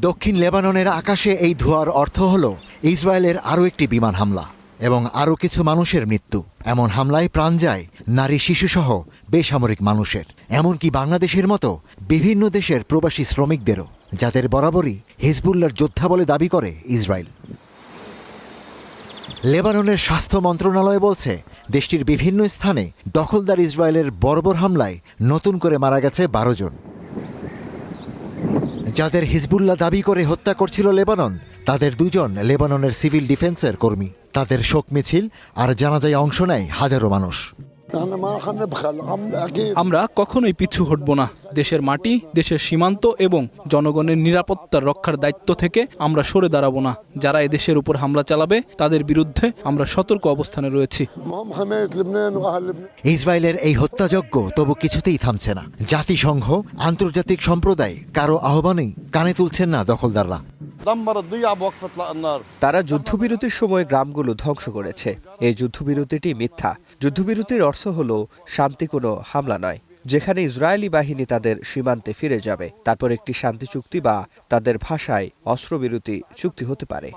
দক্ষিণ লেবাননের আকাশে এই ধোঁয়ার অর্থ হল ইসরায়েলের আরও একটি বিমান হামলা এবং আরও কিছু মানুষের মৃত্যু। এমন হামলায় প্রাণ যায় নারী, শিশুসহ বেসামরিক মানুষের, এমনকি বাংলাদেশের মতো বিভিন্ন দেশের প্রবাসী শ্রমিকদেরও, যাদের বরাবরই হিজবুল্লাহর যোদ্ধা বলে দাবি করে ইসরায়েল। লেবাননের স্বাস্থ্য মন্ত্রণালয় বলছে, দেশটির বিভিন্ন স্থানে দখলদার ইসরায়েলের বর্বর হামলায় নতুন করে মারা গেছে 12 জন। যাদের হিজবুল্লাহ দাবি করে হত্যা করছিল লেবানন, তাদের 2 জন লেবাননের সিভিল ডিফেন্সের কর্মী। তাদের শোক মিছিল আর জানাজায় অংশ নেয় হাজারো মানুষ। আমরা কখনোই পিছু হটব না। দেশের মাটি, দেশের সীমান্ত এবং জনগণের নিরাপত্তা রক্ষার দায়িত্ব থেকে আমরা সরে দাঁড়াবো না। যারা এদেশের উপর হামলা চালাবে তাদের বিরুদ্ধে আমরা সতর্ক অবস্থানে রয়েছি। ইসরায়েলের এই হত্যাযজ্ঞ তবু কিছুতেই থামছে না। জাতিসংঘ, আন্তর্জাতিক সম্প্রদায় কারো আহ্বানেই কানে তুলছেন না দখলদাররা। তারা যুদ্ধবিরতির সময় গ্রামগুলো ধ্বংস করেছে। এই যুদ্ধবিরতিটি মিথ্যা। যুদ্ধবিরতির অর্থ হলো শান্তি কোনো হামলা নয়, যেখানে ইসরায়েলি বাহিনী তাদের সীমান্তে ফিরে যাবে। তারপর একটি শান্তি চুক্তি বা তাদের ভাষায় অস্ত্রবিরতি চুক্তি হতে পারে।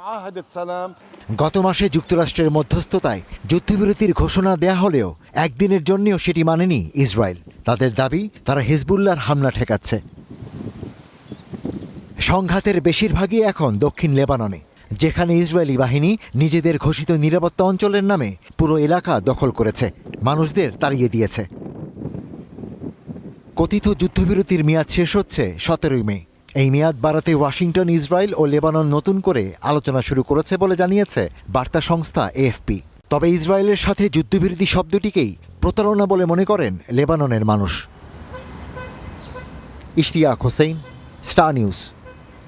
গত মাসে যুক্তরাষ্ট্রের মধ্যস্থতায় যুদ্ধবিরতির ঘোষণা দেয়া হলেও একদিনের জন্যও সেটি মানেনি ইসরায়েল। তাদের দাবি, তারা হিজবুল্লাহর হামলা ঠেকাচ্ছে। সংঘাতের বেশিরভাগই এখন দক্ষিণ লেবাননে, যেখানে ইসরায়েলি বাহিনী নিজেদের ঘোষিত নিরাপত্তা অঞ্চলের নামে পুরো এলাকা দখল করেছে, মানুষদের তাড়িয়ে দিয়েছে। কথিত যুদ্ধবিরতির মেয়াদ শেষ হচ্ছে 17 মে। এই মেয়াদ বাড়াতে ওয়াশিংটন, ইসরায়েল ও লেবানন নতুন করে আলোচনা শুরু করেছে বলে জানিয়েছে বার্তা সংস্থা AFP। তবে ইসরায়েলের সাথে যুদ্ধবিরতি শব্দটিকেই প্রতারণা বলে মনে করেন লেবাননের মানুষ। Ishtiaq Hossain, star news.